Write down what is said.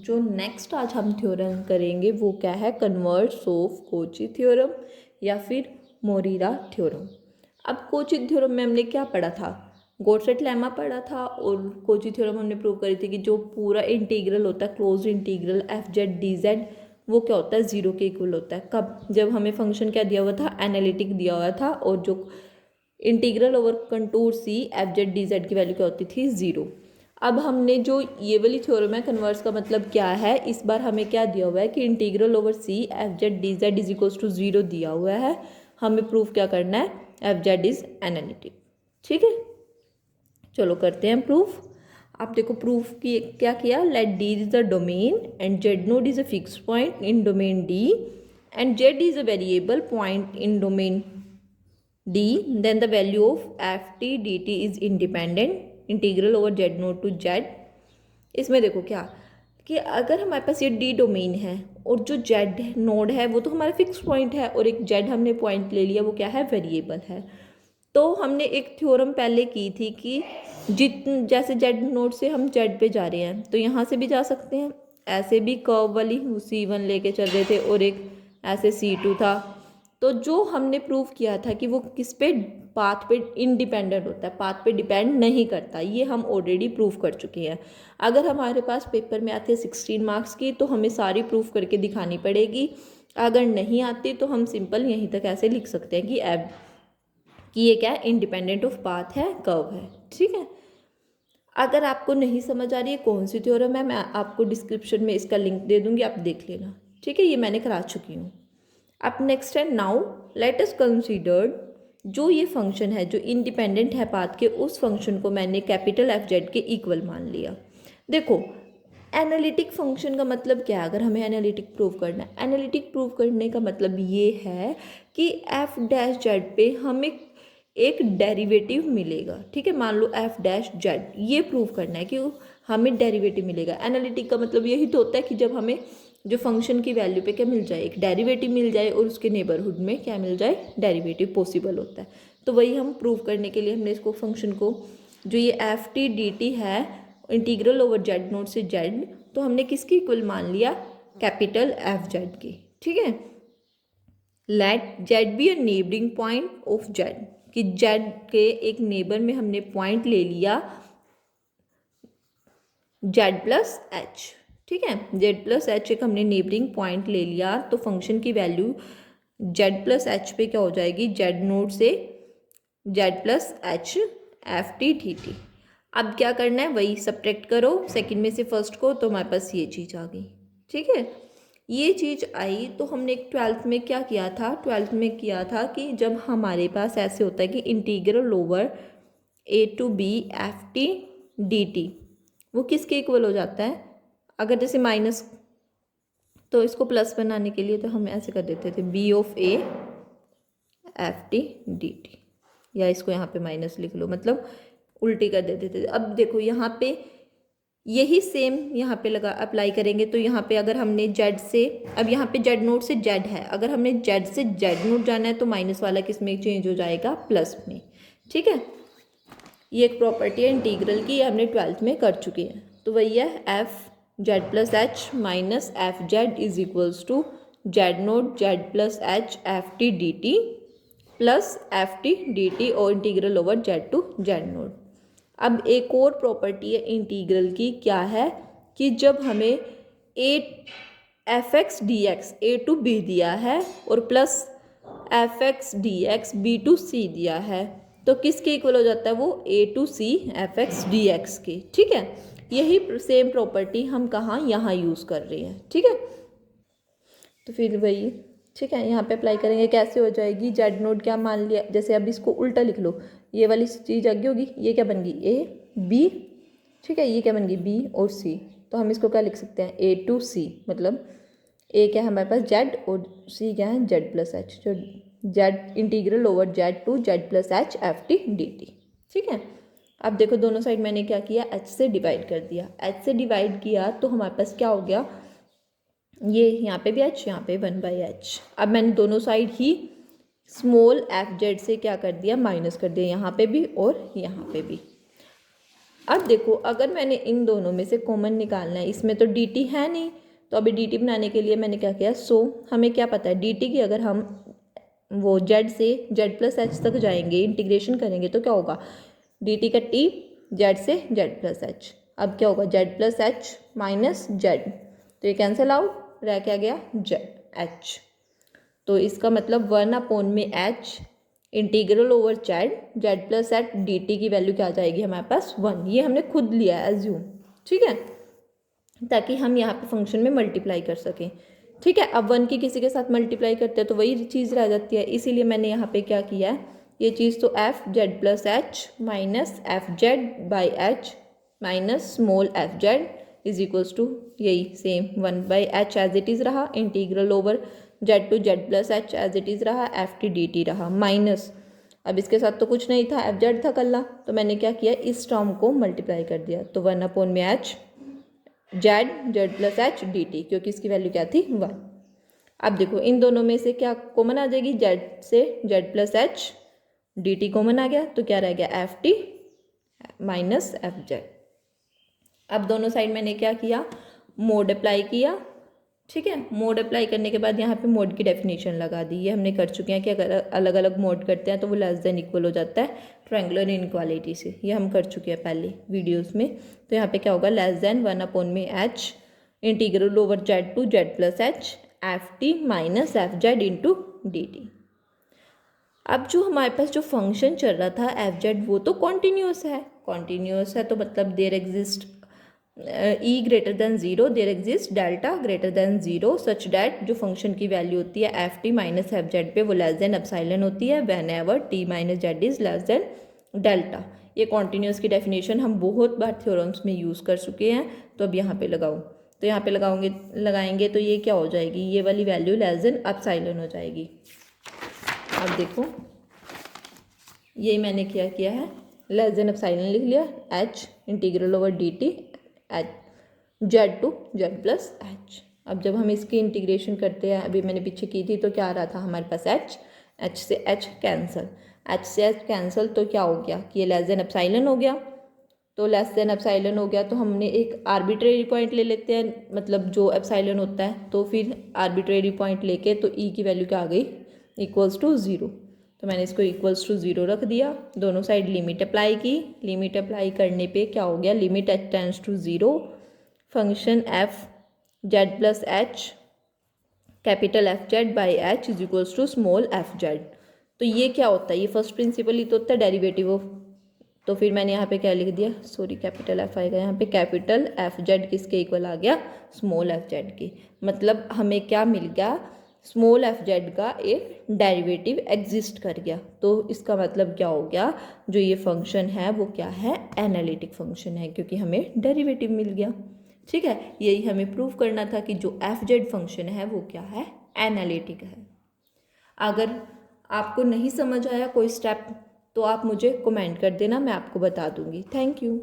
जो नेक्स्ट आज हम थ्योरम करेंगे वो क्या है, कन्वर्स ऑफ कोची थ्योरम या फिर मोरिरा थ्योरम। अब कोची थ्योरम में हमने क्या पढ़ा था, गॉडसेट लेमा पढ़ा था, और कोची थ्योरम हमने प्रूव करी थी कि जो पूरा इंटीग्रल होता है close integral F Z D Z वो क्या होता है, जीरो के इक्वल होता है। कब, जब हमें फंक्शन क्या दिया हुआ था, एनालिटिक दिया हुआ था, और जो integral over contour C F Z D Z की वैल्यू क्या होती थी, जीरो। अब हमने जो ये वाली थ्योरम है कन्वर्स का मतलब क्या है, इस बार हमें क्या दिया हुआ है कि integral over C F Z D Z is equals to zero दिया हुआ है, हमें प्रूफ क्या करना है, एफ जेड इज एनालिटिक। ठीक है, चलो करते हैं प्रूफ। आप देखो प्रूफ की क्या किया, let D is the domain and Z naught is a fix point in domain D and Z is a variable point in domain D, then the value of ft dt is independent integral over z node to z। इसमें देखो क्या कि अगर हमारे पास ये D domain है और जो Z नोड है वो तो हमारा फिक्स पॉइंट है, और एक Z हमने पॉइंट ले लिया वो क्या है, वेरिएबल है। तो हमने एक थ्योरम पहले की थी कि जैसे Z नोड से हम Z पे जा रहे हैं तो यहाँ से भी जा सकते हैं, ऐसे भी कर्व वाली C1 लेके चल रहे थे, और एक ऐसे C2 था। तो जो हमने प्रूव किया था कि वो किस पे, पाथ पे इंडिपेंडेंट होता है, पाथ पे डिपेंड नहीं करता, ये हम ऑलरेडी प्रूव कर चुके हैं। अगर हमारे पास पेपर में आते हैं 16 मार्क्स की तो हमें सारी प्रूफ करके दिखानी पड़ेगी, अगर नहीं आती तो हम सिंपल यहीं तक ऐसे लिख सकते हैं कि ये क्या है, इंडिपेंडेंट ऑफ पाथ है, कर्व है। ठीक है, अगर आपको नहीं समझ आ रही है कौन सी थ्योरम है, मैं आपको डिस्क्रिप्शन में इसका लिंक दे दूँगी, आप देख लेना। ठीक है, ये मैंने करा चुकी हूँ। अब नेक्स्ट है, नाउ लेट अस कंसीडर, जो ये फंक्शन है जो इंडिपेंडेंट है पाथ के, उस फंक्शन को मैंने कैपिटल एफ जेड के इक्वल मान लिया। देखो एनालिटिक फंक्शन का मतलब क्या है, अगर हमें एनालिटिक प्रूव करना है, एनालिटिक प्रूव करने का मतलब ये है कि एफ डैश जेड पे हमें एक डेरिवेटिव मिलेगा। ठीक है, मान लो एफ डैश जेड, ये प्रूव करना है कि हमें डेरिवेटिव मिलेगा। एनालिटिक का मतलब यही तो होता है कि जब हमें जो फंक्शन की वैल्यू पे क्या मिल जाए, एक डेरिवेटिव मिल जाए, और उसके नेबरहुड में क्या मिल जाए, डेरिवेटिव पॉसिबल होता है। तो वही हम प्रूव करने के लिए हमने इसको फंक्शन को, जो ये एफ टी डी टी है इंटीग्रल ओवर जेड नोड से जेड, तो हमने किसकी इक्वल मान लिया, कैपिटल एफ जेड की। ठीक है, let Z be a neighbouring point of Z, कि जेड के एक नेबर में हमने पॉइंट ले लिया जेड प्लस एच। ठीक है, जेड प्लस एच एक हमने नेबरिंग पॉइंट ले लिया, तो फंक्शन की वैल्यू जेड प्लस एच पे क्या हो जाएगी, जेड नोड से Z plus H F T T T. अब क्या करना है, वही सब्ट्रैक्ट करो सेकंड में से फर्स्ट को, तो हमारे पास ये चीज़ आ गई। ठीक है, ये चीज़ आई तो हमने 12th में क्या किया था, 12th में किया था कि जब हमारे पास ऐसे होता है कि integral over A to B F T D T वो किसके इक्वल हो जाता है, अगर जैसे माइनस, तो इसको प्लस बनाने के लिए तो हम ऐसे कर देते थे B of A F T D T, या इसको यहाँ पे माइनस लिख लो, मतलब उल्टी कर देते थे। अब देखो यहाँ पे यही सेम यहाँ पे लगा अप्लाई करेंगे, तो यहाँ पे अगर हमने जेड से, अब यहाँ पे जेड नोड से जेड है, अगर हमने जेड से जेड नोड जाना है तो माइनस वाला किस में चेंज हो जाएगा, प्लस में। ठीक है, ये एक प्रॉपर्टी है इंटीग्रल की, ये हमने 12th में कर चुके हैं। तो वही है F Z plus H minus F Z is equals to Z naught Z plus H F T D T plus F T D T और integral over Z to Z naught. अब एक और प्रॉपर्टी है integral की, क्या है कि जब हमें A F X D X A to B दिया है और plus F X D X B to C दिया है, तो किसके इक्वल हो जाता है वो, A to C F X D X के। ठीक है, यही सेम प्रॉपर्टी हम कहाँ, यहाँ यूज़ कर रहे हैं। ठीक है, तो फिर वही, ठीक है, यहाँ पे अप्लाई करेंगे, कैसे हो जाएगी, जेड नोड क्या मान लिया, जैसे अब इसको उल्टा लिख लो, ये वाली चीज़ आगे होगी, ये क्या बन गई ए बी, ठीक है, ये क्या बन गई बी और सी, तो हम इसको क्या लिख सकते हैं, ए टू सी, मतलब ए क्या है हमारे पास जेड और सी क्या है जेड प्लस एच, जो Z integral over Z to Z plus H F T D T. ठीक है, अब देखो दोनों साइड मैंने क्या किया, एच से डिवाइड कर दिया, एच से डिवाइड किया तो हमारे पास क्या हो गया, ये यहाँ पे भी एच, यहाँ पे 1/h। अब मैंने दोनों साइड ही स्मॉल एफ जेड से क्या कर दिया, माइनस कर दिया, यहाँ पे भी और यहाँ पे भी। अब देखो अगर मैंने इन दोनों में से कॉमन निकालना है, इसमें तो डी टी है नहीं, तो अभी डी टी बनाने के लिए मैंने क्या किया, हमें क्या पता है डी टी की अगर हम वो जेड से जेड प्लस एच तक जाएंगे, इंटीग्रेशन करेंगे तो क्या होगा, डी टी का टी जेड से जेड प्लस एच। अब क्या होगा, Z plus H minus Z, तो ये कैंसिल आउट, रह क्या गया जेड एच। तो इसका मतलब 1 में H integral over Z plus H D T की वैल्यू क्या आ जाएगी हमारे पास 1। ये हमने खुद लिया है एज्यूम, ठीक है, ताकि हम यहाँ पे फंक्शन में मल्टीप्लाई कर सकें। ठीक है, अब 1 की किसी के साथ मल्टीप्लाई करते हैं तो वही चीज़ रह जाती है, इसीलिए मैंने यहाँ पे क्या किया है, ये चीज़ तो F Z plus H minus F Z by H minus small F Z is equals to यही same 1/h as it is रहा, integral over Z to Z plus H as it is रहा, F T D T रहा, minus अब इसके साथ तो कुछ नहीं था, एफ जेड था कल्ला, तो मैंने क्या किया इस टर्म को मल्टीप्लाई कर दिया, तो 1 में H Z plus H D T, क्योंकि इसकी वैल्यू क्या थी 1। अब देखो इन दोनों में से क्या कॉमन आ जाएगी, जेड से Z plus H D T common आ गया, तो क्या रह गया F T minus F Z. अब दोनों साइड मैंने क्या किया, मोड अप्लाई किया, ठीक है, मोड अप्लाई करने के बाद यहाँ पे मोड की डेफिनेशन लगा दी, ये हमने कर चुके हैं कि अगर अलग अलग मोड करते हैं तो वो लेस देन इक्वल हो जाता है ट्रायंगुलर इनइक्वालिटी से, ये हम कर चुके हैं पहले वीडियोस में। तो यहाँ पे क्या होगा, लेस देन 1 में H integral over Z to Z plus H F T minus F Z into D T. अब जो हमारे पास जो फंक्शन चल रहा था एफ जेड वो तो कॉन्टीन्यूस है, तो मतलब there exist E greater than 0, there exist delta greater than 0 such that जो फंक्शन की वैल्यू होती है F T minus F Z पे वो लेस देन एप्सिलॉन होती है whenever T minus Z is less than delta. ये continuous की डेफिनेशन हम बहुत बार थ्योरम्स में यूज़ कर चुके हैं, तो अब यहाँ पे लगाओ, तो यहाँ पे लगाएंगे तो ये क्या हो जाएगी, ये वाली वैल्यू लेस देन एप्सिलॉन हो जाएगी। अब देखो यही मैंने क्या किया है, लेस देन एप्सिलॉन लिख लिया, H integral over D T H Z to Z plus H. अब जब हम इसकी इंटीग्रेशन करते हैं, अभी मैंने पीछे की थी तो क्या आ रहा था हमारे पास एच से एच कैंसिल, तो क्या हो गया कि ये लेस देन एप्सिलॉन हो गया, तो लेस देन एप्सिलॉन हो गया तो हमने एक आर्बिट्रेरी पॉइंट ले लेते हैं, मतलब जो एप्सिलॉन होता है, तो फिर आर्बिट्रेरी पॉइंट लेके तो ई की वैल्यू क्या आ गई इक्वल्स टू 0, तो मैंने इसको इक्वल्स टू 0 रख दिया, दोनों साइड लिमिट अप्लाई की, लिमिट अप्लाई करने पे क्या हो गया, limit H tends to 0 function F Z plus H capital F Z by H is equals to small F Z. तो ये क्या होता है, ये फर्स्ट प्रिंसिपल ही तो होता है डेरिवेटिव ऑफ, तो फिर मैंने यहाँ पे क्या लिख दिया, सॉरी कैपिटल एफ आएगा यहाँ पे, कैपिटल एफ जेड किसके इक्वल आ गया, स्मॉल एफ जेड के, मतलब हमें क्या मिल गया, स्मॉल एफ जेड का एक डेरिवेटिव एग्जिस्ट कर गया। तो इसका मतलब क्या हो गया, जो ये फंक्शन है वो क्या है, एनालिटिक फंक्शन है, क्योंकि हमें डेरिवेटिव मिल गया। ठीक है, यही हमें प्रूव करना था कि जो एफ जेड फंक्शन है वो क्या है, एनालिटिक है। अगर आपको नहीं समझ आया कोई स्टेप तो आप मुझे कमेंट कर देना, मैं आपको बता दूंगी। Thank you.